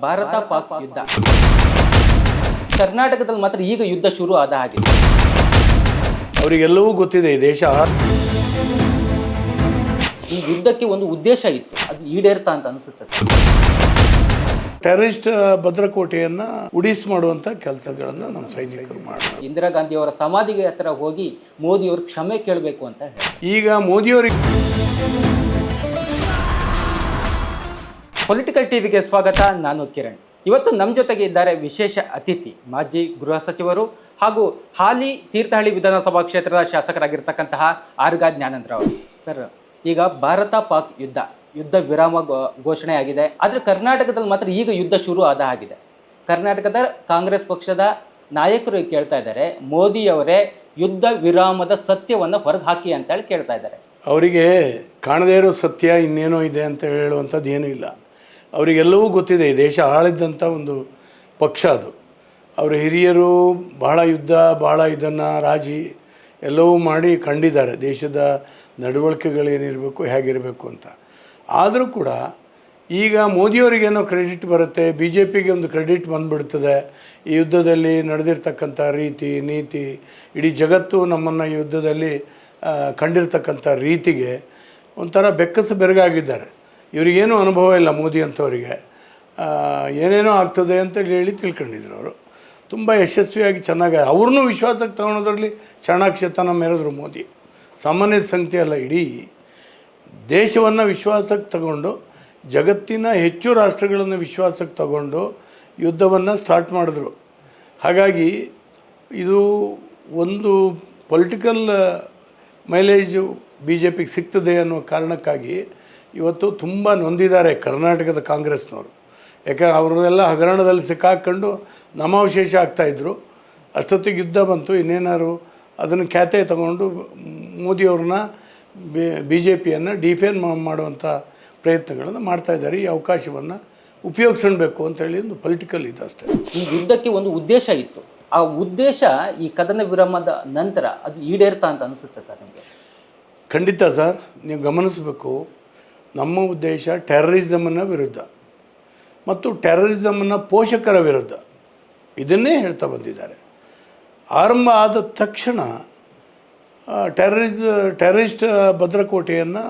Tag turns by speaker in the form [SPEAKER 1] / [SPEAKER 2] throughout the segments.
[SPEAKER 1] ಭಾರತ ಪಾಕ್ ಯುದ್ಧ ಕರ್ನಾಟಕದಲ್ಲಿ ಮಾತ್ರ ಈಗ ಯುದ್ಧ ಶುರು ಆದ ಹಾಗೆ
[SPEAKER 2] ಅವರಿಗೆಲ್ಲವೂ ಗೊತ್ತಿದೆ ಈ ದೇಶ
[SPEAKER 1] ಈ ಯುದ್ಧಕ್ಕೆ ಒಂದು ಉದ್ದೇಶ ಇತ್ತು, ಅದು ಈಡೇರ್ತಾ ಅಂತ ಅನಿಸುತ್ತೆ ಸರ್.
[SPEAKER 2] ಟೆರರಿಸ್ಟ್ ಭದ್ರಕೋಟೆಯನ್ನು ಉಡಿಸ್ ಮಾಡುವಂಥ ಕೆಲಸಗಳನ್ನು ನಮ್ಮ ಸೈನಿಕರು ಮಾಡ್ತಾರೆ.
[SPEAKER 1] ಇಂದಿರಾ ಗಾಂಧಿ ಅವರ ಸಮಾಧಿಗೆ ಹತ್ರ ಹೋಗಿ ಮೋದಿಯವರು ಕ್ಷಮೆ ಕೇಳಬೇಕು ಅಂತ ಹೇಳಿ.
[SPEAKER 2] ಈಗ ಮೋದಿಯವರಿಗೆ
[SPEAKER 1] ಪೊಲಿಟಿಕಲ್ ಟಿವಿಗೆ ಸ್ವಾಗತ. ನಾನು ಕಿರಣ್. ಇವತ್ತು ನಮ್ಮ ಜೊತೆಗೆ ಇದ್ದಾರೆ ವಿಶೇಷ ಅತಿಥಿ, ಮಾಜಿ ಗೃಹ ಸಚಿವರು ಹಾಗೂ ಹಾಲಿ ತೀರ್ಥಹಳ್ಳಿ ವಿಧಾನಸಭಾ ಕ್ಷೇತ್ರದ ಶಾಸಕರಾಗಿರ್ತಕ್ಕಂತಹ ಆರ್ಗ ಜ್ಞಾನೇಂದ್ರ ಸರ್. ಈಗ ಭಾರತ ಪಾಕ್ ಯುದ್ಧ ವಿರಾಮ ಘೋಷಣೆ ಆಗಿದೆ. ಆದರೆ ಕರ್ನಾಟಕದಲ್ಲಿ ಮಾತ್ರ ಈಗ ಯುದ್ಧ ಶುರು ಆದ ಹಾಗಿದೆ. ಕರ್ನಾಟಕದ ಕಾಂಗ್ರೆಸ್ ಪಕ್ಷದ ನಾಯಕರು ಕೇಳ್ತಾ ಇದ್ದಾರೆ, ಮೋದಿಯವರೇ ಯುದ್ಧ ವಿರಾಮದ ಸತ್ಯವನ್ನು ಹೊರಗೆ ಹಾಕಿ ಅಂತೇಳಿ ಕೇಳ್ತಾ ಇದ್ದಾರೆ.
[SPEAKER 2] ಅವರಿಗೆ ಕಾಣದೇ ಇರೋ ಸತ್ಯ ಇನ್ನೇನೋ ಇದೆ ಅಂತ ಹೇಳುವಂಥದ್ದು ಏನೂ ಇಲ್ಲ. ಅವರಿಗೆಲ್ಲವೂ ಗೊತ್ತಿದೆ ಈ ದೇಶ ಆಳಿದ್ದಂಥ ಒಂದು ಪಕ್ಷ ಅದು. ಅವರ ಹಿರಿಯರು ಬಹಳ ಇದನ್ನು ರಾಜಿ ಎಲ್ಲವೂ ಮಾಡಿ ಕಂಡಿದ್ದಾರೆ, ದೇಶದ ನಡವಳಿಕೆಗಳೇನಿರಬೇಕು ಹೇಗಿರಬೇಕು ಅಂತ. ಆದರೂ ಕೂಡ ಈಗ ಮೋದಿಯವರಿಗೇನೋ ಕ್ರೆಡಿಟ್ ಬರುತ್ತೆ, ಬಿ ಜೆ ಪಿಗೆ ಒಂದು ಕ್ರೆಡಿಟ್ ಬಂದುಬಿಡ್ತದೆ. ಈ ಯುದ್ಧದಲ್ಲಿ ನಡೆದಿರ್ತಕ್ಕಂಥ ರೀತಿ ನೀತಿ, ಇಡೀ ಜಗತ್ತು ನಮ್ಮನ್ನು ಈ ಯುದ್ಧದಲ್ಲಿ ಕಂಡಿರ್ತಕ್ಕಂಥ ರೀತಿಗೆ ಒಂಥರ ಬೆಕ್ಕಸ ಬೆರಗಾಗಿದ್ದಾರೆ. ಇವರಿಗೇನೂ ಅನುಭವ ಇಲ್ಲ ಮೋದಿ ಅಂಥವರಿಗೆ. ಏನೇನೋ ಆಗ್ತದೆ ಅಂತ ಹೇಳಿ ತಿಳ್ಕೊಂಡಿದ್ರು. ಅವರು ತುಂಬ ಯಶಸ್ವಿಯಾಗಿ ಚೆನ್ನಾಗಿ ಅವ್ರನ್ನೂ ವಿಶ್ವಾಸಕ್ಕೆ ತಗೊಳೋದ್ರಲ್ಲಿ ಚಾಣಾಕ್ಷತನ ಮೆರೆದ್ರು ಮೋದಿ. ಸಾಮಾನ್ಯದ ಸಂಗತಿ ಅಲ್ಲ, ಇಡೀ ದೇಶವನ್ನು ವಿಶ್ವಾಸಕ್ಕೆ ತಗೊಂಡು, ಜಗತ್ತಿನ ಹೆಚ್ಚು ರಾಷ್ಟ್ರಗಳನ್ನು ವಿಶ್ವಾಸಕ್ಕೆ ತಗೊಂಡು ಯುದ್ಧವನ್ನು ಸ್ಟಾರ್ಟ್ ಮಾಡಿದ್ರು. ಹಾಗಾಗಿ ಇದು ಒಂದು ಪೊಲಿಟಿಕಲ್ ಮೈಲೇಜು ಬಿ ಜೆ ಪಿಗೆ ಸಿಗ್ತದೆ ಅನ್ನೋ ಕಾರಣಕ್ಕಾಗಿ ಇವತ್ತು ತುಂಬ ನೊಂದಿದ್ದಾರೆ ಕರ್ನಾಟಕದ ಕಾಂಗ್ರೆಸ್ನವರು. ಯಾಕಂದರೆ ಅವರೆಲ್ಲ ಹಗರಣದಲ್ಲಿ ಸಿಕ್ಕಾಕೊಂಡು ನಾಮಾವಶೇಷ ಆಗ್ತಾಯಿದ್ರು. ಅಷ್ಟೊತ್ತಿಗೆ ಯುದ್ಧ ಬಂತು, ಇನ್ನೇನಾದ್ರು ಅದನ್ನು ಖ್ಯಾತೆ ತಗೊಂಡು ಮೋದಿಯವ್ರನ್ನ ಬಿ ಜೆ ಪಿಯನ್ನು ಡಿಫೇನ್ ಮಾಡುವಂಥ ಪ್ರಯತ್ನಗಳನ್ನು ಮಾಡ್ತಾಯಿದ್ದಾರೆ. ಈ ಅವಕಾಶವನ್ನು ಉಪಯೋಗಿಸ್ಕೊಳ್ಬೇಕು ಅಂತೇಳಿ ಒಂದು ಪೊಲಿಟಿಕಲ್ ಇದು ಅಷ್ಟೇ.
[SPEAKER 1] ಈ ಯುದ್ಧಕ್ಕೆ ಒಂದು ಉದ್ದೇಶ ಇತ್ತು, ಆ ಉದ್ದೇಶ ಈ ಕದನ ವಿರಾಮದ ನಂತರ ಅದು ಈಡೇರ್ತಾ ಅಂತ ಅನಿಸುತ್ತೆ ಸರ್ ನಿಮಗೆ?
[SPEAKER 2] ಖಂಡಿತ ಸರ್. ನೀವು ಗಮನಿಸಬೇಕು, ನಮ್ಮ ಉದ್ದೇಶ ಟೆರರಿಸಮನ್ನ ವಿರುದ್ಧ ಮತ್ತು ಟೆರರಿಸಮನ್ನ ಪೋಷಕರ ವಿರುದ್ಧ, ಇದನ್ನೇ ಬಂದಿದ್ದಾರೆ. ಆರಂಭ ಆದ ತಕ್ಷಣ ಟೆರರಿಸ್ಟ್ ಭದ್ರಕೋಟೆಯನ್ನು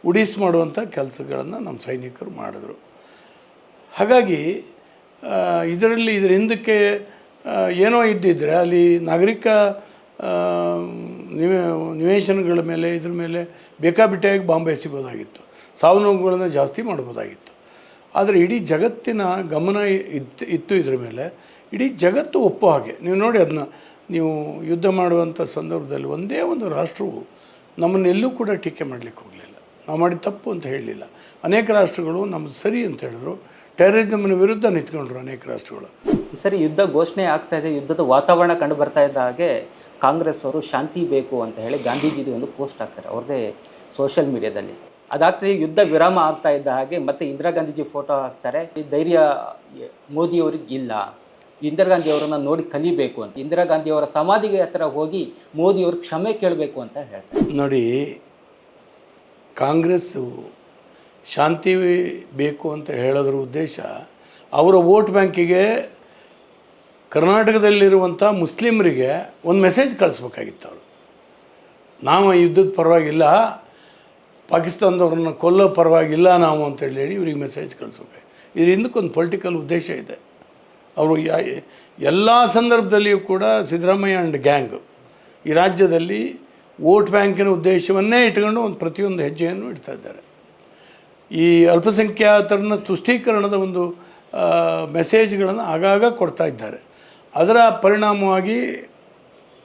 [SPEAKER 2] ಉಡಿಸ್ ಮಾಡುವಂಥ ಕೆಲಸಗಳನ್ನು ನಮ್ಮ ಸೈನಿಕರು ಮಾಡಿದ್ರು. ಹಾಗಾಗಿ ಇದರ ಹಿಂದಕ್ಕೆ ಏನೋ ಇದ್ದಿದ್ದರೆ ಅಲ್ಲಿ ನಾಗರಿಕ ನಿವೇಶನಗಳ ಮೇಲೆ ಇದ್ರ ಮೇಲೆ ಬೇಕಾಬಿಟ್ಟಿಯಾಗಿ ಬಾಂಬ್ ಎಸಿಬೋದಾಗಿತ್ತು, ಸಾವು ನೋವುಗಳನ್ನು ಜಾಸ್ತಿ ಮಾಡ್ಬೋದಾಗಿತ್ತು. ಆದರೆ ಇಡೀ ಜಗತ್ತಿನ ಗಮನ ಇತ್ತು ಇದ್ರ ಮೇಲೆ. ಇಡೀ ಜಗತ್ತು ಒಪ್ಪೋ ಹಾಗೆ ನೀವು ನೋಡಿ, ಅದನ್ನ ನೀವು ಯುದ್ಧ ಮಾಡುವಂಥ ಸಂದರ್ಭದಲ್ಲಿ ಒಂದೇ ಒಂದು ರಾಷ್ಟ್ರವು ನಮ್ಮನ್ನೆಲ್ಲೂ ಕೂಡ ಟೀಕೆ ಮಾಡಲಿಕ್ಕೆ ಹೋಗಲಿಲ್ಲ, ನಾವು ಮಾಡಿದ ತಪ್ಪು ಅಂತ ಹೇಳಲಿಲ್ಲ. ಅನೇಕ ರಾಷ್ಟ್ರಗಳು ನಮ್ಮದು ಸರಿ ಅಂತ ಹೇಳಿದ್ರು, ಟೆರರಿಸಮ್ನ ವಿರುದ್ಧ ನಿಂತ್ಕೊಂಡ್ರು ಅನೇಕ ರಾಷ್ಟ್ರಗಳು.
[SPEAKER 1] ಈ ಸರಿ ಯುದ್ಧ ಘೋಷಣೆ ಆಗ್ತಾ ಇದೆ, ಯುದ್ಧದ ವಾತಾವರಣ ಕಂಡು ಬರ್ತಾ ಇದ್ದ ಹಾಗೆ ಕಾಂಗ್ರೆಸ್ ಅವರು ಶಾಂತಿ ಬೇಕು ಅಂತ ಹೇಳಿ ಗಾಂಧೀಜಿದು ಒಂದು ಪೋಸ್ಟ್ ಹಾಕ್ತಾರೆ ಅವ್ರದ್ದೇ ಸೋಷಿಯಲ್ ಮೀಡಿಯಾದಲ್ಲಿ. ಅದಾಗ್ತದೆ, ಯುದ್ಧ ವಿರಾಮ ಆಗ್ತಾ ಇದ್ದ ಹಾಗೆ ಮತ್ತೆ ಇಂದಿರಾ ಗಾಂಧೀಜಿ ಫೋಟೋ ಹಾಕ್ತಾರೆ. ಈ ಧೈರ್ಯ ಮೋದಿಯವ್ರಿಗೆ ಇಲ್ಲ, ಇಂದಿರಾ ಗಾಂಧಿ ಅವರನ್ನು ನೋಡಿ ಕಲಿಬೇಕು ಅಂತ. ಇಂದಿರಾ ಗಾಂಧಿ ಅವರ ಸಮಾಧಿಗೆ ಹತ್ರ ಹೋಗಿ ಮೋದಿಯವರು ಕ್ಷಮೆ ಕೇಳಬೇಕು ಅಂತ ಹೇಳ್ತಾರೆ.
[SPEAKER 2] ನೋಡಿ, ಕಾಂಗ್ರೆಸ್ಸು ಶಾಂತಿ ಬೇಕು ಅಂತ ಹೇಳೋದ್ರ ಉದ್ದೇಶ ಅವರ ವೋಟ್ ಬ್ಯಾಂಕಿಗೆ, ಕರ್ನಾಟಕದಲ್ಲಿರುವಂಥ ಮುಸ್ಲಿಮರಿಗೆ ಒಂದು ಮೆಸೇಜ್ ಕಳಿಸ್ಬೇಕಾಗಿತ್ತು. ಅವರು ನಾವು ಯುದ್ಧದ ಪರವಾಗಿಲ್ಲ, ಪಾಕಿಸ್ತಾನದವ್ರನ್ನ ಕೊಲ್ಲೋ ಪರವಾಗಿಲ್ಲ ನಾವು ಅಂತೇಳಿ ಇವ್ರಿಗೆ ಮೆಸೇಜ್ ಕಳಿಸ್ಬೇಕಾಗಿ. ಇದ್ರ ಹಿಂದಕ್ಕೊಂದು ಪೊಲಿಟಿಕಲ್ ಉದ್ದೇಶ ಇದೆ. ಅವರು ಎಲ್ಲ ಸಂದರ್ಭದಲ್ಲಿಯೂ ಕೂಡ ಸಿದ್ದರಾಮಯ್ಯ ಆ್ಯಂಡ್ ಗ್ಯಾಂಗ್ ಈ ರಾಜ್ಯದಲ್ಲಿ ವೋಟ್ ಬ್ಯಾಂಕಿನ ಉದ್ದೇಶವನ್ನೇ ಇಟ್ಕೊಂಡು ಒಂದು ಪ್ರತಿಯೊಂದು ಹೆಜ್ಜೆಯನ್ನು ಇಡ್ತಾ ಇದ್ದಾರೆ. ಈ ಅಲ್ಪಸಂಖ್ಯಾತರನ್ನ ತುಷ್ಟೀಕರಣದ ಒಂದು ಮೆಸೇಜ್ಗಳನ್ನು ಆಗಾಗ ಕೊಡ್ತಾ ಇದ್ದಾರೆ. ಅದರ ಪರಿಣಾಮವಾಗಿ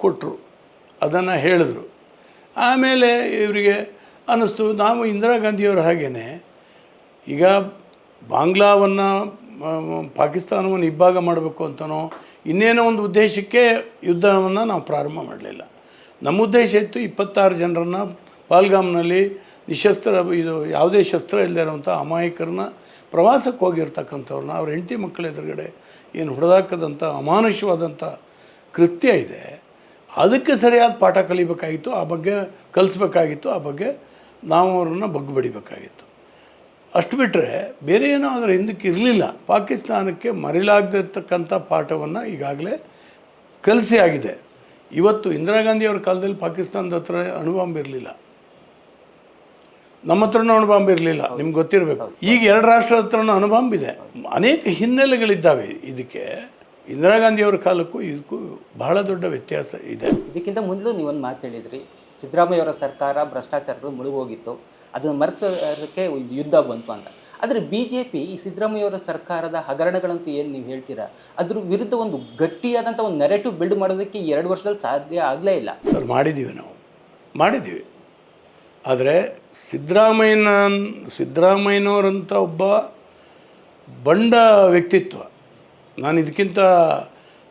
[SPEAKER 2] ಕೊಟ್ಟರು, ಅದನ್ನು ಹೇಳಿದ್ರು. ಆಮೇಲೆ ಇವರಿಗೆ ಅನ್ನಿಸ್ತು, ನಾವು ಇಂದಿರಾ ಗಾಂಧಿಯವರು ಹಾಗೇ ಈಗ ಬಾಂಗ್ಲಾವನ್ನು ಪಾಕಿಸ್ತಾನವನ್ನು ಇಬ್ಬಾಗ ಮಾಡಬೇಕು ಅಂತನೋ ಇನ್ನೇನೋ ಒಂದು ಉದ್ದೇಶಕ್ಕೆ ಯುದ್ಧವನ್ನು ನಾವು ಪ್ರಾರಂಭ ಮಾಡಲಿಲ್ಲ. ನಮ್ಮ ಉದ್ದೇಶ ಇತ್ತು 26 ಜನರನ್ನು ಪಾಲ್ಗಾಮ್ನಲ್ಲಿ ನಿಶಸ್ತ್ರ, ಇದು ಯಾವುದೇ ಶಸ್ತ್ರ ಇಲ್ಲದೆ ಇರೋವಂಥ ಅಮಾಯಕರನ್ನ, ಪ್ರವಾಸಕ್ಕೆ ಹೋಗಿರ್ತಕ್ಕಂಥವ್ರನ್ನ, ಅವ್ರ ಹೆಂಡತಿ ಮಕ್ಕಳ ಎದುರುಗಡೆ ಏನು ಹೊಡೆದಾಕದಂಥ ಅಮಾನುಷವಾದಂಥ ಕೃತ್ಯ ಇದೆ, ಅದಕ್ಕೆ ಸರಿಯಾದ ಪಾಠ ಕಲಿಬೇಕಾಗಿತ್ತು, ಆ ಬಗ್ಗೆ ಕಲಿಸ್ಬೇಕಾಗಿತ್ತು, ಆ ಬಗ್ಗೆ ನಾವು ಅವ್ರನ್ನ ಬಗ್ಗು ಬಡಿಬೇಕಾಗಿತ್ತು. ಅಷ್ಟು ಬಿಟ್ಟರೆ ಬೇರೆ ಏನೋ ಅದರ ಹಿಂದಕ್ಕೆ ಇರಲಿಲ್ಲ. ಪಾಕಿಸ್ತಾನಕ್ಕೆ ಮರೆಯಲಾಗದಿರ್ತಕ್ಕಂಥ ಪಾಠವನ್ನು ಈಗಾಗಲೇ ಕಲಿಸಿ ಆಗಿದೆ. ಇವತ್ತು ಇಂದಿರಾ ಗಾಂಧಿಯವ್ರ ಕಾಲದಲ್ಲಿ ಪಾಕಿಸ್ತಾನದ ಹತ್ರ ಅಣುಬಾಂಬ್ ಇರಲಿಲ್ಲ, ನಮ್ಮ ಹತ್ರನೂ ಅಣುಬಾಂಬ್ ಇರಲಿಲ್ಲ, ನಿಮ್ಗೆ ಗೊತ್ತಿರಬೇಕು. ಈಗ ಎರಡು ರಾಷ್ಟ್ರದ ಹತ್ರನೂ ಅಣುಬಾಂಬ್ ಇದೆ. ಅನೇಕ ಹಿನ್ನೆಲೆಗಳಿದ್ದಾವೆ ಇದಕ್ಕೆ. ಇಂದಿರಾ ಗಾಂಧಿಯವ್ರ ಕಾಲಕ್ಕೂ ಇದಕ್ಕೂ ಬಹಳ ದೊಡ್ಡ ವ್ಯತ್ಯಾಸ ಇದೆ.
[SPEAKER 1] ಇದಕ್ಕಿಂತ ಮೊದಲು ನೀವೊಂದು ಮಾತು ಹೇಳಿದ್ರಿ, ಸಿದ್ದರಾಮಯ್ಯವರ ಸರ್ಕಾರ ಭ್ರಷ್ಟಾಚಾರಗಳು ಮುಳುಗೋಗಿತ್ತು, ಅದನ್ನು ಮರೆಸೋದಕ್ಕೆ ಯುದ್ಧ ಬಂತು ಅಂತ. ಆದರೆ BJP ಈ ಸಿದ್ದರಾಮಯ್ಯವರ ಸರ್ಕಾರದ ಹಗರಣಗಳಂತ ಏನು ನೀವು ಹೇಳ್ತೀರಾ, ಅದ್ರ ವಿರುದ್ಧ ಒಂದು ಗಟ್ಟಿಯಾದಂಥ ಒಂದು ನೆರೆಟಿವ್ ಬಿಲ್ಡ್ ಮಾಡೋದಕ್ಕೆ 2 ವರ್ಷದಲ್ಲಿ ಸಾಧ್ಯ ಆಗಲೇ ಇಲ್ಲ.
[SPEAKER 2] ಸರ್, ನಾವು ಮಾಡಿದ್ದೀವಿ. ಆದರೆ ಸಿದ್ದರಾಮಯ್ಯನವರಂಥ ಒಬ್ಬ ಬಂಡ ವ್ಯಕ್ತಿತ್ವ, ನಾನು ಇದಕ್ಕಿಂತ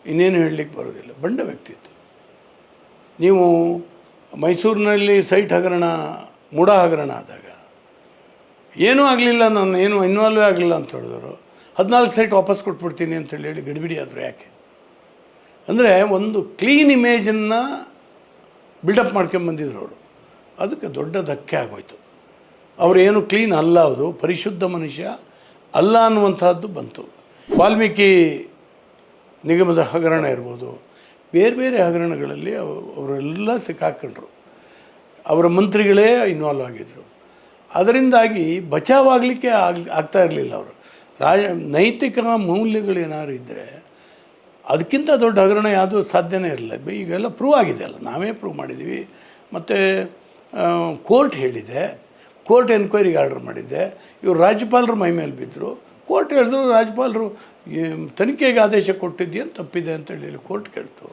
[SPEAKER 2] ಇನ್ನೇನು ಹೇಳಲಿಕ್ಕೆ ಬರೋದಿಲ್ಲ, ಬಂಡ ವ್ಯಕ್ತಿತ್ವ. ನೀವು ಮೈಸೂರಿನಲ್ಲಿ ಸೈಟ್ ಹಗರಣ, ಮೂಡ ಹಗರಣ ಆದಾಗ ಏನೂ ಆಗಲಿಲ್ಲ, ನಾನು ಏನು ಇನ್ವಾಲ್ವೇ ಆಗಲಿಲ್ಲ ಅಂತ ಹೇಳಿದ್ರು. 14 ಸೈಟ್ ವಾಪಸ್ ಕೊಟ್ಬಿಡ್ತೀನಿ ಅಂತೇಳಿ ಗಡಿಬಿಡಿ ಆದರು. ಯಾಕೆ ಅಂದರೆ ಒಂದು ಕ್ಲೀನ್ ಇಮೇಜನ್ನು ಬಿಲ್ಡಪ್ ಮಾಡ್ಕೊಂಬಂದಿದ್ರು ಅವರು. ಅದಕ್ಕೆ ದೊಡ್ಡ ಧಕ್ಕೆ ಆಗೋಯ್ತು. ಅವರೇನು ಕ್ಲೀನ್ ಅಲ್ಲ, ಅದು ಪರಿಶುದ್ಧ ಮನುಷ್ಯ ಅಲ್ಲ ಅನ್ನುವಂಥದ್ದು ಬಂತು. ವಾಲ್ಮೀಕಿ ನಿಗಮದ ಹಗರಣ ಇರ್ಬೋದು, ಬೇರೆ ಬೇರೆ ಹಗರಣಗಳಲ್ಲಿ ಅವರೆಲ್ಲ ಸಿಕ್ಕಾಕೊಂಡ್ರು. ಅವರ ಮಂತ್ರಿಗಳೇ ಇನ್ವಾಲ್ವ್ ಆಗಿದ್ದರು. ಅದರಿಂದಾಗಿ ಬಚಾವಾಗಲಿಕ್ಕೆ ಆಗ್ತಾ ಇರಲಿಲ್ಲ. ಅವರು ನೈತಿಕ ಮೌಲ್ಯಗಳೇನಾದ್ರು ಇದ್ದರೆ ಅದಕ್ಕಿಂತ ದೊಡ್ಡ ಹಗರಣ ಯಾವುದೂ ಸಾಧ್ಯನೇ ಇರಲಿಲ್ಲ. ಈಗೆಲ್ಲ ಪ್ರೂವ್ ಆಗಿದೆ ಅಲ್ಲ, ನಾವೇ ಪ್ರೂವ್ ಮಾಡಿದ್ದೀವಿ. ಮತ್ತು ಕೋರ್ಟ್ ಹೇಳಿದೆ, ಕೋರ್ಟ್ ಎನ್ಕ್ವೈರಿಗೆ ಆರ್ಡರ್ ಮಾಡಿದ್ದೆ. ಇವರು ರಾಜ್ಯಪಾಲರು ಮೈ ಮೇಲೆ ಬಿದ್ದರು. ಕೋರ್ಟ್ ಹೇಳಿದ್ರು, ರಾಜ್ಯಪಾಲರು ತನಿಖೆಗೆ ಆದೇಶ ಕೊಟ್ಟಿದ್ದೀಯಂತ ತಪ್ಪಿದೆ ಅಂತೇಳಿ ಕೋರ್ಟ್ ಕೇಳ್ತು.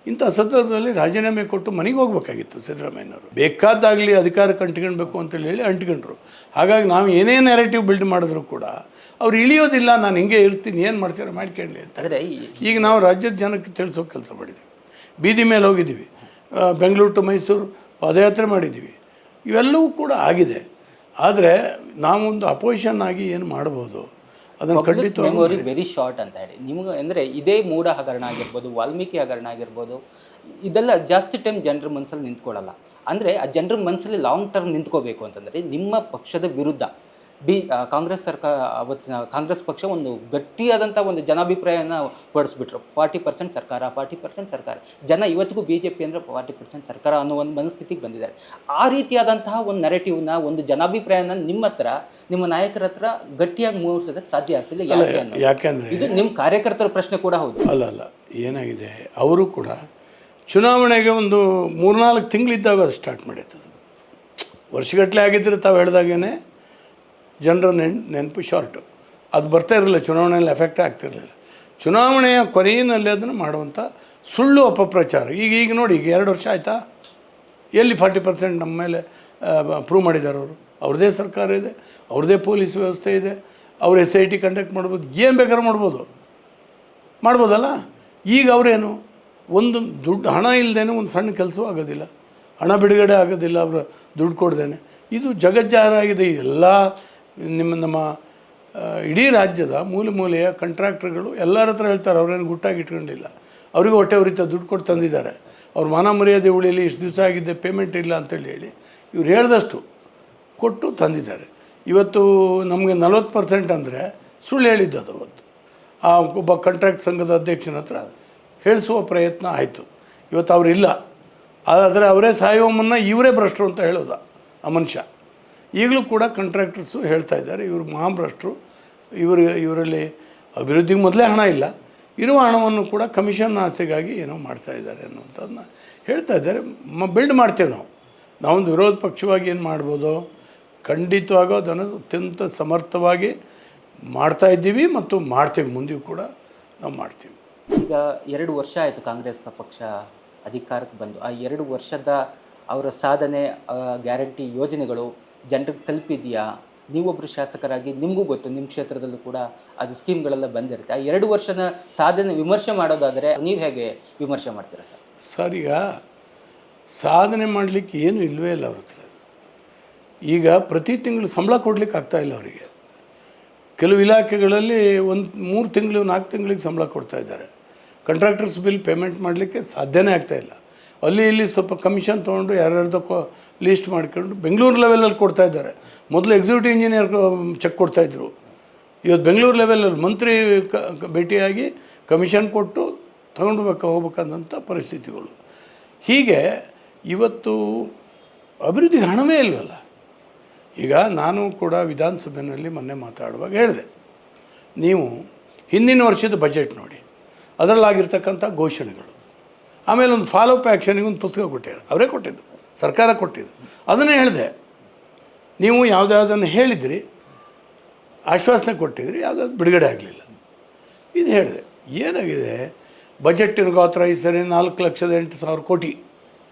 [SPEAKER 2] ಇಂಥ ಸಂದರ್ಭದಲ್ಲಿ ರಾಜೀನಾಮೆ ಕೊಟ್ಟು ಮನೆಗೆ ಹೋಗ್ಬೇಕಾಗಿತ್ತು ಸಿದ್ದರಾಮಯ್ಯನವರು. ಬೇಕಾದಾಗಲಿ ಅಧಿಕಾರಕ್ಕೆ ಅಂಟ್ಕೊಳ್ಬೇಕು ಅಂತೇಳಿ ಅಂಟ್ಕೊಂಡ್ರು. ಹಾಗಾಗಿ ನಾವು ಏನೇ ನೆರೆಟಿವ್ ಬಿಲ್ಡ್ ಮಾಡಿದ್ರು ಕೂಡ ಅವ್ರು ಇಳಿಯೋದಿಲ್ಲ, ನಾನು ಹಿಂಗೆ ಇರ್ತೀನಿ, ಏನು ಮಾಡ್ತೀರೋ ಮಾಡ್ಕೊಳ್ಳಿ ಅಂತ. ಈಗ ನಾವು ರಾಜ್ಯದ ಜನಕ್ಕೆ ತಿಳಿಸೋ ಕೆಲಸ ಮಾಡಿದ್ದೀವಿ. ಬೀದಿ ಮೇಲೆ ಹೋಗಿದ್ದೀವಿ, ಬೆಂಗಳೂರು ಟು ಮೈಸೂರು ಪಾದಯಾತ್ರೆ ಮಾಡಿದ್ದೀವಿ. ಇವೆಲ್ಲವೂ ಕೂಡ ಆಗಿದೆ. ಆದರೆ ನಾವೊಂದು ಅಪೋಸಿಷನ್ ಆಗಿ ಏನು ಮಾಡ್ಬೋದು ಅದನ್ನು ಖಂಡಿತವಾಗಿ
[SPEAKER 1] ವೆರಿ ಶಾರ್ಟ್ ಅಂತ ಹೇಳಿ ನಿಮ್ಗೆ ಅಂದರೆ ಇದೇ ಮೂಡ ಹಗರಣ ಆಗಿರ್ಬೋದು, ವಾಲ್ಮೀಕಿ ಹಗರಣ ಆಗಿರ್ಬೋದು, ಇದೆಲ್ಲ ಜಾಸ್ತಿ ಟೈಮ್ ಜನರ ಮನಸ್ಸಲ್ಲಿ ನಿಂತ್ಕೊಳ್ಳಲ್ಲ. ಅಂದರೆ ಆ ಜನರ ಮನಸ್ಸಲ್ಲಿ ಲಾಂಗ್ ಟರ್ಮ್ ನಿಂತ್ಕೋಬೇಕು ಅಂತಂದರೆ ನಿಮ್ಮ ಪಕ್ಷದ ವಿರುದ್ಧ ಕಾಂಗ್ರೆಸ್ ಸರ್ಕಾರ, ಅವತ್ತಿನ ಕಾಂಗ್ರೆಸ್ ಪಕ್ಷ ಒಂದು ಗಟ್ಟಿಯಾದಂಥ ಒಂದು ಜನಾಭಿಪ್ರಾಯನ ಹೊರಡಿಸ್ಬಿಟ್ರು. 40% ಸರ್ಕಾರ, 40% ಸರ್ಕಾರ. ಜನ ಇವತ್ತಿಗೂ BJP ಅಂದರೆ 40% ಸರ್ಕಾರ ಅನ್ನೋ ಒಂದು ಮನಸ್ಥಿತಿಗೆ ಬಂದಿದ್ದಾರೆ. ಆ ರೀತಿಯಾದಂತಹ ಒಂದು ನೆರೆಟಿವ್ನ, ಒಂದು ಜನಾಭಿಪ್ರಾಯನ ನಿಮ್ಮ ಹತ್ರ, ನಿಮ್ಮ ನಾಯಕರ ಹತ್ರ ಗಟ್ಟಿಯಾಗಿ ಮೂಡಿಸೋದಕ್ಕೆ ಸಾಧ್ಯ ಆಗ್ತಿಲ್ಲ.
[SPEAKER 2] ಯಾಕೆಂದರೆ ಇದು
[SPEAKER 1] ನಿಮ್ಮ ಕಾರ್ಯಕರ್ತರ ಪ್ರಶ್ನೆ ಕೂಡ ಹೌದು.
[SPEAKER 2] ಅಲ್ಲ, ಏನಾಗಿದೆ, ಅವರು ಕೂಡ ಚುನಾವಣೆಗೆ ಒಂದು 3-4 ತಿಂಗಳಿದ್ದಾಗ ಅದು ಸ್ಟಾರ್ಟ್ ಮಾಡಿತ್ತು. ವರ್ಷಗಟ್ಟಲೆ ಆಗಿದ್ದರೆ ತಾವು ಹೇಳ್ದಾಗೇ ಜನರ ನೆನಪು ಶಾರ್ಟು. ಅದು ಬರ್ತಾ ಇರಲಿಲ್ಲ, ಚುನಾವಣೆಯಲ್ಲಿ ಎಫೆಕ್ಟ್ ಆಗ್ತಿರಲಿಲ್ಲ. ಚುನಾವಣೆಯ ಕೊನೆಯಲ್ಲಿ ಅದನ್ನು ಮಾಡುವಂಥ ಸುಳ್ಳು ಅಪಪ್ರಚಾರ. ಈಗ ನೋಡಿ, ಈಗ 2 ವರ್ಷ ಆಯಿತಾ, ಎಲ್ಲಿ 40% ನಮ್ಮ ಮೇಲೆ ಪ್ರೂವ್ ಮಾಡಿದ್ದಾರೆ ಅವರು. ಅವ್ರದ್ದೇ ಸರ್ಕಾರ ಇದೆ, ಅವ್ರದ್ದೇ ಪೊಲೀಸ್ ವ್ಯವಸ್ಥೆ ಇದೆ, ಅವ್ರು SIT ಕಂಡಕ್ಟ್ ಮಾಡ್ಬೋದು, ಏನು ಬೇಕಾದ್ರೂ ಮಾಡ್ಬೋದಲ್ಲ. ಈಗ ಅವರೇನು ಒಂದು ದುಡ್ಡು ಹಣ ಇಲ್ಲದೇನೆ ಒಂದು ಸಣ್ಣ ಕೆಲಸವೂ ಆಗೋದಿಲ್ಲ, ಹಣ ಬಿಡುಗಡೆ ಆಗೋದಿಲ್ಲ ಅವರು ದುಡ್ಡು ಕೊಡ್ದೇನೆ. ಇದು ಜಗಜ್ಜಾಹೀರಾಗಿದೆ. ಎಲ್ಲ ನಮ್ಮ ಇಡೀ ರಾಜ್ಯದ ಮೂಲೆಯ ಕಾಂಟ್ರಾಕ್ಟರ್ಗಳು ಎಲ್ಲರ ಹತ್ರ ಹೇಳ್ತಾರೆ, ಅವ್ರೇನು ಗುಟ್ಟಾಗಿ ಇಟ್ಕೊಂಡಿಲ್ಲ. ಅವರಿಗೂ ಹೊಟ್ಟೆ ಉರಿತ ದುಡ್ಡು ಕೊಟ್ಟು ತಂದಿದ್ದಾರೆ. ಅವ್ರ ಮಾನ ಮರ್ಯಾದೆ ಉಳಿಲಿ, ಇಷ್ಟು ದಿವಸ ಆಗಿದ್ದೆ ಪೇಮೆಂಟ್ ಇಲ್ಲ ಅಂತೇಳಿ ಇವ್ರು ಹೇಳ್ದಷ್ಟು ಕೊಟ್ಟು ತಂದಿದ್ದಾರೆ. ಇವತ್ತು ನಮಗೆ 40% ಅಂದರೆ ಸುಳ್ಳು ಹೇಳಿದ್ದದು. ಅವತ್ತು ಆ ಒಬ್ಬ ಕಾಂಟ್ರಾಕ್ಟ್ ಸಂಘದ ಅಧ್ಯಕ್ಷನ ಹತ್ರ ಹೇಳಿಸುವ ಪ್ರಯತ್ನ ಆಯಿತು. ಇವತ್ತು ಅವರಿಲ್ಲ. ಆದರೆ ಅವರೇ ಸಾಯುವ ಮುನ್ನ ಇವರೇ ಭ್ರಷ್ಟರು ಅಂತ ಹೇಳೋದ ಆ ಮನುಷ್ಯ. ಈಗಲೂ ಕೂಡ ಕಾಂಟ್ರಾಕ್ಟರ್ಸು ಹೇಳ್ತಾ ಇದ್ದಾರೆ, ಇವರು ಮಹಾಭ್ರಷ್ಟರು, ಇವರಲ್ಲಿ ಅಭಿವೃದ್ಧಿಗೆ ಮೊದಲೇ ಹಣ ಇಲ್ಲ, ಇರುವ ಹಣವನ್ನು ಕೂಡ ಕಮಿಷನ್ ಆಸೆಗಾಗಿ ಏನೋ ಮಾಡ್ತಾಯಿದ್ದಾರೆ ಅನ್ನೋಂಥದ್ದನ್ನ ಹೇಳ್ತಾ ಇದ್ದಾರೆ. ಬಿಲ್ಡ್ ಮಾಡ್ತೇವೆ ನಾವೊಂದು ವಿರೋಧ ಪಕ್ಷವಾಗಿ ಏನು ಮಾಡ್ಬೋದು, ಖಂಡಿತವಾಗೂ ಅದನ್ನು ಅತ್ಯಂತ ಸಮರ್ಥವಾಗಿ ಮಾಡ್ತಾಯಿದ್ದೀವಿ ಮತ್ತು ಮಾಡ್ತೀವಿ, ಮುಂದೆಯೂ ಕೂಡ ನಾವು ಮಾಡ್ತೀವಿ.
[SPEAKER 1] ಈಗ 2 ವರ್ಷ ಆಯಿತು ಕಾಂಗ್ರೆಸ್ ಪಕ್ಷ ಅಧಿಕಾರಕ್ಕೆ ಬಂದು. ಆ 2 ವರ್ಷದ ಅವರ ಸಾಧನೆ, ಗ್ಯಾರಂಟಿ ಯೋಜನೆಗಳು ಜನರಿಗೆ ತಲುಪಿದೆಯಾ? ನೀವೊಬ್ಬರು ಶಾಸಕರಾಗಿ ನಿಮಗೂ ಗೊತ್ತು, ನಿಮ್ಮ ಕ್ಷೇತ್ರದಲ್ಲೂ ಕೂಡ ಅದು ಸ್ಕೀಮ್ಗಳೆಲ್ಲ ಬಂದಿರುತ್ತೆ. ಆ 2 ವರ್ಷದ ಸಾಧನೆ ವಿಮರ್ಶೆ ಮಾಡೋದಾದರೆ ನೀವು ಹೇಗೆ ವಿಮರ್ಶೆ ಮಾಡ್ತೀರಾ ಸರ್?
[SPEAKER 2] ಸರ್, ಈಗ ಸಾಧನೆ ಮಾಡಲಿಕ್ಕೆ ಏನೂ ಇಲ್ಲವೇ ಇಲ್ಲ ಅವ್ರ ಹತ್ರ. ಈಗ ಪ್ರತಿ ತಿಂಗಳು ಸಂಬಳ ಕೊಡಲಿಕ್ಕೆ ಆಗ್ತಾಯಿಲ್ಲ ಅವರಿಗೆ. ಕೆಲವು ಇಲಾಖೆಗಳಲ್ಲಿ 3 ತಿಂಗಳು 4 ತಿಂಗಳಿಗೆ ಸಂಬಳ ಕೊಡ್ತಾಯಿದ್ದಾರೆ. ಕಾಂಟ್ರಾಕ್ಟರ್ಸ್ ಬಿಲ್ ಪೇಮೆಂಟ್ ಮಾಡಲಿಕ್ಕೆ ಸಾಧ್ಯನೇ ಆಗ್ತಾಯಿಲ್ಲ. ಅಲ್ಲಿ ಇಲ್ಲಿ ಸ್ವಲ್ಪ ಕಮಿಷನ್ ತೊಗೊಂಡು ಯಾರ್ಯಾರ್ದಕ್ಕೋ ಲೀಸ್ಟ್ ಮಾಡ್ಕೊಂಡು ಬೆಂಗಳೂರು ಲೆವೆಲಲ್ಲಿ ಕೊಡ್ತಾಯಿದ್ದಾರೆ. ಮೊದಲು ಎಕ್ಸಿಕ್ಯೂಟಿವ್ ಇಂಜಿನಿಯರ್ ಚೆಕ್ ಕೊಡ್ತಾಯಿದ್ರು. ಇವತ್ತು ಬೆಂಗಳೂರು ಲೆವೆಲಲ್ಲಿ ಮಂತ್ರಿ ಭೇಟಿಯಾಗಿ ಕಮಿಷನ್ ಕೊಟ್ಟು ತಗೊಂಡು ಹೋಗ್ಬೇಕಂದಂಥ ಪರಿಸ್ಥಿತಿಗಳು. ಹೀಗೆ ಇವತ್ತು ಅಭಿವೃದ್ಧಿಗೆ ಹಣವೇ ಇಲ್ವಲ್ಲ. ಈಗ ನಾನು ಕೂಡ ವಿಧಾನಸಭೆಯಲ್ಲಿ ಮೊನ್ನೆ ಮಾತಾಡುವಾಗ ಹೇಳಿದೆ, ನೀವು ಹಿಂದಿನ ವರ್ಷದ ಬಜೆಟ್ ನೋಡಿ, ಅದರಲ್ಲಾಗಿರ್ತಕ್ಕಂಥ ಘೋಷಣೆಗಳು, ಆಮೇಲೆ ಒಂದು ಫಾಲೋಅಪ್ ಆ್ಯಕ್ಷನಿಗೆ ಒಂದು ಪುಸ್ತಕ ಕೊಟ್ಟಿದ್ದಾರೆ, ಅವರೇ ಕೊಟ್ಟಿದ್ದು, ಸರ್ಕಾರ ಕೊಟ್ಟಿದ್ದು. ಅದನ್ನೇ ಹೇಳಿದೆ, ನೀವು ಯಾವುದ್ಯಾವುದನ್ನು ಹೇಳಿದ್ರಿ, ಆಶ್ವಾಸನೆ ಕೊಟ್ಟಿದ್ರಿ, ಯಾವುದಾದ್ರು ಬಿಡುಗಡೆ ಆಗಲಿಲ್ಲ. ಇದು ಹೇಳಿದೆ. ಏನಾಗಿದೆ, ಬಜೆಟ್ಟಿನ ಗಾತ್ರ ಈ ಸರಿ 4,08,000 ಕೋಟಿ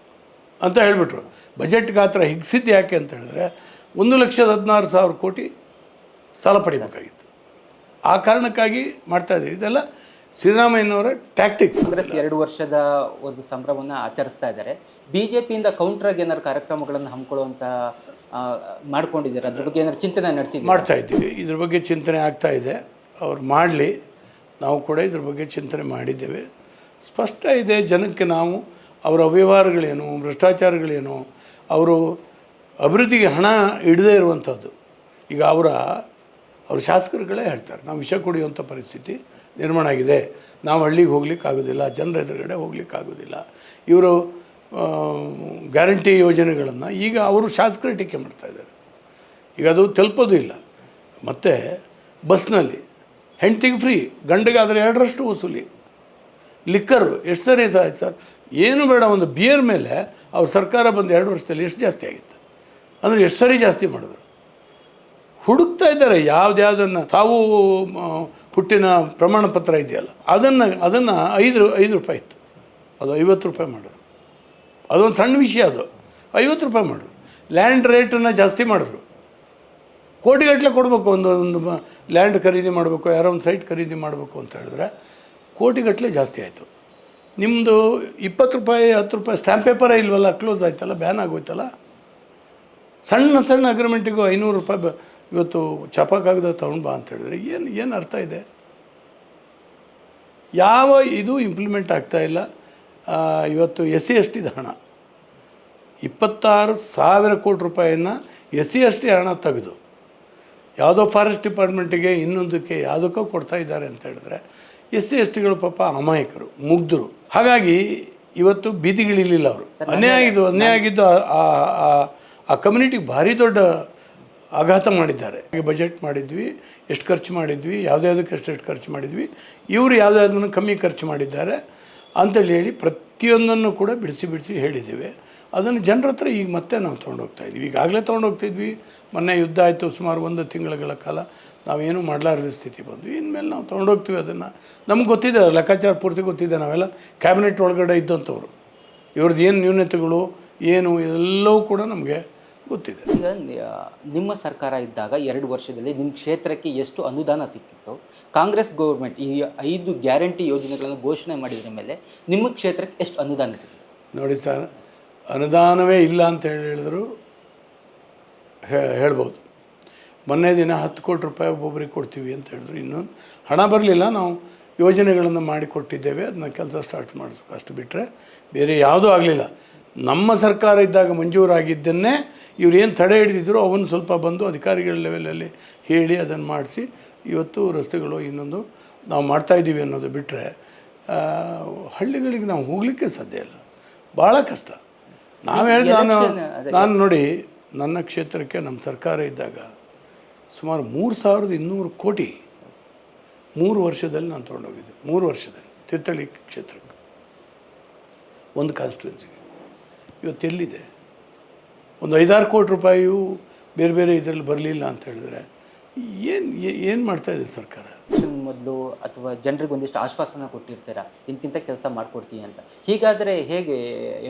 [SPEAKER 2] ಅಂತ ಹೇಳಿಬಿಟ್ರು. ಬಜೆಟ್ ಗಾತ್ರ ಹಿಗ್ಸಿದ್ದು ಯಾಕೆ ಅಂತ ಹೇಳಿದ್ರೆ 1,16,000 ಕೋಟಿ ಸಾಲ ಪಡಿಬೇಕಾಗಿತ್ತು. ಆ ಕಾರಣಕ್ಕಾಗಿ ಮಾಡ್ತಾಯಿದ್ದೀವಿ. ಇದೆಲ್ಲ ಸಿದ್ದರಾಮಯ್ಯನವರ ಟ್ಯಾಕ್ಟಿಕ್ಸ್.
[SPEAKER 1] ಕಾಂಗ್ರೆಸ್ 2 ವರ್ಷದ ಒಂದು ಸಂಭ್ರಮವನ್ನು ಆಚರಿಸ್ತಾ ಇದ್ದಾರೆ. BJPಯಿಂದ ಕೌಂಟ್ರಾಗಿ ಏನಾದ್ರು ಕಾರ್ಯಕ್ರಮಗಳನ್ನು ಹಮ್ಮಿಕೊಳ್ಳುವಂಥ ಮಾಡ್ಕೊಂಡಿದ್ದಾರೆ, ಅದ್ರ ಬಗ್ಗೆ ಏನಾದ್ರು ಚಿಂತನೆ
[SPEAKER 2] ಮಾಡ್ತಾಯಿದ್ದೀವಿ. ಇದ್ರ ಬಗ್ಗೆ ಚಿಂತನೆ ಆಗ್ತಾ ಇದೆ. ಅವ್ರು ಮಾಡಲಿ, ನಾವು ಕೂಡ ಇದ್ರ ಬಗ್ಗೆ ಚಿಂತನೆ ಮಾಡಿದ್ದೇವೆ. ಸ್ಪಷ್ಟ ಇದೆ ಜನಕ್ಕೆ. ನಾವು ಅವರ ಅವ್ಯವಹಾರಗಳೇನು, ಭ್ರಷ್ಟಾಚಾರಗಳೇನು, ಅವರು ಅಭಿವೃದ್ಧಿಗೆ ಹಣ ಇಡದೇ ಇರುವಂಥದ್ದು. ಈಗ ಅವ್ರ ಶಾಸಕರುಗಳೇ ಹೇಳ್ತಾರೆ, ನಾವು ವಿಷ ಕುಡಿಯುವಂಥ ಪರಿಸ್ಥಿತಿ ನಿರ್ಮಾಣ ಆಗಿದೆ, ನಾವು ಹಳ್ಳಿಗೆ ಹೋಗ್ಲಿಕ್ಕಾಗೋದಿಲ್ಲ, ಜನರ ಎದುರುಗಡೆ ಹೋಗ್ಲಿಕ್ಕಾಗೋದಿಲ್ಲ. ಇವರು ಗ್ಯಾರಂಟಿ ಯೋಜನೆಗಳನ್ನು ಈಗ ಅವರು ಶಾಸಕರೇ ಟೀಕೆ ಮಾಡ್ತಾಯಿದ್ದಾರೆ. ಈಗ ಅದು ತಲುಪೋದು ಇಲ್ಲ. ಮತ್ತು ಬಸ್ನಲ್ಲಿ ಹೆಂಡ್ತಿಗೆ ಫ್ರೀ, ಗಂಡಿಗಾದರೆ 2ರಷ್ಟು ವಸೂಲಿ. ಲಿಕ್ಕರು ಎಷ್ಟು ಸರಿ ಆಯ್ತು ಸರ್, ಏನು ಬೇಡ, ಒಂದು ಬಿಯರ್ ಮೇಲೆ ಅವ್ರ ಸರ್ಕಾರ ಬಂದು 2 ವರ್ಷದಲ್ಲಿ ಎಷ್ಟು ಜಾಸ್ತಿ ಆಗಿತ್ತು ಅಂದರೆ ಎಷ್ಟು ಸರಿ ಜಾಸ್ತಿ ಮಾಡಿದ್ರು. ಹುಡುಕ್ತಾ ಇದ್ದಾರೆ ಯಾವುದನ್ನು, ತಾವು ಹುಟ್ಟಿನ ಪ್ರಮಾಣ ಪತ್ರ ಇದೆಯಲ್ಲ, ಅದನ್ನು 5 ರೂಪಾಯಿ ಇತ್ತು, ಅದು 50 ರೂಪಾಯಿ ಮಾಡಿದ್ರು. ಅದೊಂದು ಸಣ್ಣ ವಿಷಯ, ಅದು 50 ರೂಪಾಯಿ ಮಾಡಿದ್ರು. ಲ್ಯಾಂಡ್ ರೇಟನ್ನು ಜಾಸ್ತಿ ಮಾಡಿದ್ರು. ಕೋಟಿಗಟ್ಟಲೆ ಕೊಡಬೇಕು. ಒಂದು ಲ್ಯಾಂಡ್ ಖರೀದಿ ಮಾಡಬೇಕು, ಯಾರೋ ಒಂದು ಸೈಟ್ ಖರೀದಿ ಮಾಡಬೇಕು ಅಂತ ಹೇಳಿದ್ರೆ ಕೋಟಿಗಟ್ಟಲೆ ಜಾಸ್ತಿ ಆಯಿತು. ನಿಮ್ಮದು 20 ರೂಪಾಯಿ 10 ರೂಪಾಯಿ ಸ್ಟ್ಯಾಂಪ್ ಪೇಪರೇ ಇಲ್ವಲ್ಲ, ಕ್ಲೋಸ್ ಆಯ್ತಲ್ಲ, ಬ್ಯಾನ್ ಆಗೋಯ್ತಲ್ಲ. ಸಣ್ಣ ಸಣ್ಣ ಅಗ್ರಿಮೆಂಟಿಗೂ 500 ರೂಪಾಯಿ ಇವತ್ತು ಛಾಪಾ ಕಾಗದ ತೊಗೊಂಡು ಬಾ ಅಂತ ಹೇಳಿದ್ರೆ ಏನು ಅರ್ಥ ಇದೆ? ಯಾವ ಇದು ಇಂಪ್ಲಿಮೆಂಟ್ ಆಗ್ತಾಯಿಲ್ಲ. ಇವತ್ತು SC/ST ಹಣ 26,000 ಕೋಟಿ ರೂಪಾಯಿಯನ್ನು SC/ST ಹಣ ತೆಗೆದು ಯಾವುದೋ ಫಾರೆಸ್ಟ್ ಡಿಪಾರ್ಟ್ಮೆಂಟಿಗೆ, ಇನ್ನೊಂದಕ್ಕೆ, ಯಾವುದಕ್ಕೋ ಕೊಡ್ತಾ ಇದ್ದಾರೆ ಅಂತ ಹೇಳಿದ್ರೆ SC/STಗಳು ಪಾಪ ಅಮಾಯಕರು, ಮುಗ್ಧರು. ಹಾಗಾಗಿ ಇವತ್ತು ಬೀದಿಗಿಳಿಲಿಲ್ಲ ಅವರು. ಅನ್ಯಾಯ ಆಗಿದ್ದು ಆ ಕಮ್ಯುನಿಟಿಗೆ ಭಾರಿ ದೊಡ್ಡ ಆಘಾತ ಮಾಡಿದ್ದಾರೆ. ಬಜೆಟ್ ಮಾಡಿದ್ವಿ, ಎಷ್ಟು ಖರ್ಚು ಮಾಡಿದ್ವಿ, ಯಾವುದ್ಯಾವುದಕ್ಕೆ ಎಷ್ಟು ಖರ್ಚು ಮಾಡಿದ್ವಿ, ಇವರು ಯಾವುದಾದನ್ನು ಕಮ್ಮಿ ಖರ್ಚು ಮಾಡಿದ್ದಾರೆ ಅಂತೇಳಿ ಹೇಳಿ ಪ್ರತಿಯೊಂದನ್ನು ಕೂಡ ಬಿಡಿಸಿ ಹೇಳಿದ್ದೇವೆ. ಅದನ್ನು ಜನರ ಹತ್ರ ಈಗ ಮತ್ತೆ ನಾವು ತೊಗೊಂಡೋಗ್ತಾಯಿದ್ವಿ. ಈಗಾಗಲೇ ತೊಗೊಂಡೋಗ್ತಿದ್ವಿ. ಮೊನ್ನೆ ಯುದ್ಧ ಆಯಿತು, ಸುಮಾರು 1 ತಿಂಗಳ ಕಾಲ ನಾವೇನು ಮಾಡಲಾರದ ಸ್ಥಿತಿ ಬಂದ್ವಿ. ಇನ್ಮೇಲೆ ನಾವು ತೊಗೊಂಡೋಗ್ತೀವಿ. ಅದನ್ನು ನಮ್ಗೆ ಗೊತ್ತಿದೆ, ಲೆಕ್ಕಾಚಾರ ಪೂರ್ತಿ ಗೊತ್ತಿದೆ. ನಾವೆಲ್ಲ ಕ್ಯಾಬಿನೆಟ್ ಒಳಗಡೆ ಇದ್ದಂಥವ್ರು. ಇವ್ರದ್ದು ಏನು ನ್ಯೂನತೆಗಳು ಏನು ಎಲ್ಲವೂ ಕೂಡ ನಮಗೆ ಗೊತ್ತಿದೆ.
[SPEAKER 1] ಈಗ ನಿಮ್ಮ ಸರ್ಕಾರ ಇದ್ದಾಗ 2 ವರ್ಷದಲ್ಲಿ ನಿಮ್ಮ ಕ್ಷೇತ್ರಕ್ಕೆ ಎಷ್ಟು ಅನುದಾನ ಸಿಕ್ಕಿತ್ತು? ಕಾಂಗ್ರೆಸ್ ಗೌರ್ಮೆಂಟ್ ಈ 5 ಗ್ಯಾರಂಟಿ ಯೋಜನೆಗಳನ್ನು ಘೋಷಣೆ ಮಾಡಿದ್ರ ಮೇಲೆ ನಿಮ್ಮ ಕ್ಷೇತ್ರಕ್ಕೆ ಎಷ್ಟು ಅನುದಾನ ಸಿಕ್ಕಿತ್ತು?
[SPEAKER 2] ನೋಡಿ ಸರ್, ಅನುದಾನವೇ ಇಲ್ಲ ಅಂತ ಹೇಳಿದ್ರು ಹೇಳ್ಬೋದು. ಮೊನ್ನೆ ದಿನ 10 ಕೋಟಿ ರೂಪಾಯಿ ಒಬ್ಬೊಬ್ಬರಿಗೆ ಕೊಡ್ತೀವಿ ಅಂತ ಹೇಳಿದ್ರು. ಇನ್ನೂ ಹಣ ಬರಲಿಲ್ಲ. ನಾವು ಯೋಜನೆಗಳನ್ನು ಮಾಡಿಕೊಟ್ಟಿದ್ದೇವೆ, ಅದನ್ನ ಕೆಲಸ ಸ್ಟಾರ್ಟ್ ಮಾಡಬೇಕು. ಅಷ್ಟು ಬಿಟ್ಟರೆ ಬೇರೆ ಯಾವುದೂ ಆಗಲಿಲ್ಲ. ನಮ್ಮ ಸರ್ಕಾರ ಇದ್ದಾಗ ಮಂಜೂರಾಗಿದ್ದನ್ನೇ ಇವ್ರು ಏನು ತಡೆ ಹಿಡಿದಿದ್ರು ಅವನು ಸ್ವಲ್ಪ ಬಂದು ಅಧಿಕಾರಿಗಳ ಲೆವೆಲಲ್ಲಿ ಹೇಳಿ ಅದನ್ನು ಮಾಡಿಸಿ ಇವತ್ತು ರಸ್ತೆಗಳು ಇನ್ನೊಂದು ನಾವು ಮಾಡ್ತಾಯಿದ್ದೀವಿ ಅನ್ನೋದು ಬಿಟ್ಟರೆ ಹಳ್ಳಿಗಳಿಗೆ ನಾವು ಹೋಗಲಿಕ್ಕೆ ಸಾಧ್ಯ ಇಲ್ಲ, ಭಾಳ ಕಷ್ಟ. ನಾವು ಹೇಳಿದ ನಾನು ನೋಡಿ, ನನ್ನ ಕ್ಷೇತ್ರಕ್ಕೆ ನಮ್ಮ ಸರ್ಕಾರ ಇದ್ದಾಗ ಸುಮಾರು 3,200 ಕೋಟಿ 3 ವರ್ಷದಲ್ಲಿ ನಾನು ತೊಗೊಂಡೋಗಿದ್ದೆ. 3 ವರ್ಷದಲ್ಲಿ ತೀರ್ಥಹಳ್ಳಿ ಕ್ಷೇತ್ರಕ್ಕೆ, ಒಂದು ಕಾನ್ಸ್ಟಿಟ್ಯೂನ್ಸಿಗೆ. ಇವತ್ತೆಲ್ಲಿದೆ? ಒಂದು 5-6 ಕೋಟಿ ರೂಪಾಯಿಯು ಬೇರೆ ಇದರಲ್ಲಿ ಬರಲಿಲ್ಲ ಅಂತ ಹೇಳಿದ್ರೆ ಏನು ಮಾಡ್ತಾಯಿದೆ ಸರ್ಕಾರ?
[SPEAKER 1] ಮೊದಲು ಅಥವಾ ಜನರಿಗೆ ಒಂದಿಷ್ಟು ಆಶ್ವಾಸನ ಕೊಟ್ಟಿರ್ತೀರ, ಇಂತಿಂಥ ಕೆಲಸ ಮಾಡಿಕೊಡ್ತೀನಿ ಅಂತ. ಹೀಗಾದರೆ ಹೇಗೆ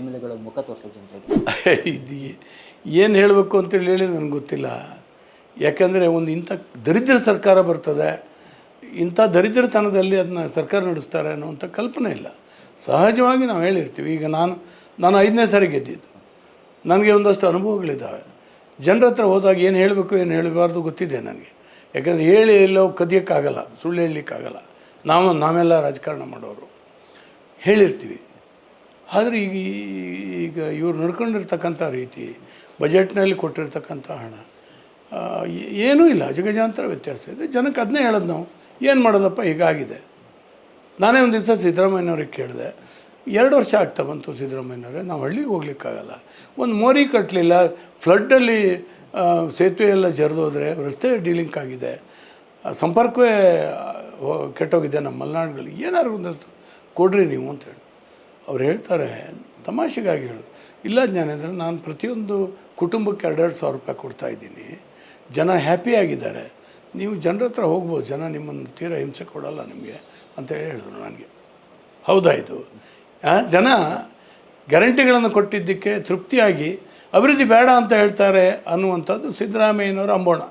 [SPEAKER 1] MLAಗಳು ಮುಖ ತೋರಿಸೋ ಜನರಿಗೆ?
[SPEAKER 2] ಇದು ಏನು ಹೇಳಬೇಕು ಅಂತೇಳಿ ನನಗೆ ಗೊತ್ತಿಲ್ಲ. ಯಾಕೆಂದರೆ ಒಂದು ಇಂಥ ದರಿದ್ರ ಸರ್ಕಾರ ಬರ್ತದೆ, ಇಂಥ ದರಿದ್ರತನದಲ್ಲಿ ಅದನ್ನ ಸರ್ಕಾರ ನಡೆಸ್ತಾರೆ ಅನ್ನೋವಂಥ ಕಲ್ಪನೆ ಇಲ್ಲ. ಸಹಜವಾಗಿ ನಾವು ಹೇಳಿರ್ತೀವಿ. ಈಗ ನಾನು 5ನೇ ಸಾರಿ ಗೆದ್ದಿದ್ದು, ನನಗೆ ಒಂದಷ್ಟು ಅನುಭವಗಳಿದ್ದಾವೆ. ಜನರ ಹತ್ರ ಹೋದಾಗ ಏನು ಹೇಳಬೇಕು ಏನು ಹೇಳಬಾರ್ದು ಗೊತ್ತಿದೆ ನನಗೆ. ಯಾಕಂದರೆ ಹೇಳಿ ಎಲ್ಲೋ ಕದಿಯೋಕ್ಕಾಗಲ್ಲ, ಸುಳ್ಳು ಹೇಳಲಿಕ್ಕಾಗಲ್ಲ. ನಾವೆಲ್ಲ ರಾಜಕಾರಣ ಮಾಡೋರು ಹೇಳಿರ್ತೀವಿ. ಆದರೆ ಈಗ ಇವ್ರು ನಡ್ಕೊಂಡಿರ್ತಕ್ಕಂಥ ರೀತಿ, ಬಜೆಟ್ನಲ್ಲಿ ಕೊಟ್ಟಿರ್ತಕ್ಕಂಥ ಹಣ ಏನೂ ಇಲ್ಲ, ಅಜಗಜಾಂತರ ವ್ಯತ್ಯಾಸ ಇದೆ. ಜನಕ್ಕೆ ಅದನ್ನೇ ಹೇಳೋದು ನಾವು, ಏನು ಮಾಡೋದಪ್ಪ ಹೀಗಾಗಿದೆ. ನಾನೇ ಒಂದು ದಿವಸ ಸಿದ್ದರಾಮಯ್ಯನವ್ರಿಗೆ ಕೇಳಿದೆ, 2 ವರ್ಷ ಆಗ್ತಾ ಬಂತು ಸಿದ್ದರಾಮಯ್ಯನವರೇ, ನಾವು ಹಳ್ಳಿಗೆ ಹೋಗ್ಲಿಕ್ಕಾಗಲ್ಲ, ಒಂದು ಮೋರಿ ಕಟ್ಟಲಿಲ್ಲ, ಫ್ಲಡ್ಡಲ್ಲಿ ಸೇತುವೆ ಎಲ್ಲ ಜರಿದೋದ್ರೆ, ರಸ್ತೆ ಡೀಲಿಂಕ್ ಆಗಿದೆ, ಸಂಪರ್ಕವೇ ಕೆಟ್ಟೋಗಿದೆ ನಮ್ಮ ಮಲೆನಾಡುಗಳಿಗೆ, ಏನಾದ್ರು ಒಂದಷ್ಟು ಕೊಡ್ರಿ ನೀವು ಅಂತೇಳಿ. ಅವ್ರು ಹೇಳ್ತಾರೆ, ತಮಾಷೆಗಾಗಿ ಹೇಳು, ಇಲ್ಲ ಜ್ಞಾನೇಂದ್ರ, ನಾನು ಪ್ರತಿಯೊಂದು ಕುಟುಂಬಕ್ಕೆ 2-2 ಸಾವಿರ ರೂಪಾಯಿ ಕೊಡ್ತಾಯಿದ್ದೀನಿ, ಜನ ಹ್ಯಾಪಿಯಾಗಿದ್ದಾರೆ, ನೀವು ಜನರ ಹತ್ರ ಹೋಗ್ಬೋದು, ಜನ ನಿಮ್ಮನ್ನು ತೀರಾ ಹಿಂಸೆ ಕೊಡೋಲ್ಲ ನಿಮಗೆ ಅಂತೇಳಿ ಹೇಳಿದ್ರು ನನಗೆ. ಹೌದಾಯಿತು, ಜನ ಗ್ಯಾರಂಟಿಗಳನ್ನು ಕೊಟ್ಟಿದ್ದಕ್ಕೆ ತೃಪ್ತಿಯಾಗಿ ಅಭಿವೃದ್ಧಿ ಬೇಡ ಅಂತ ಹೇಳ್ತಾರೆ ಅನ್ನುವಂಥದ್ದು ಸಿದ್ದರಾಮಯ್ಯನವರ ಅಂಬೋಣ.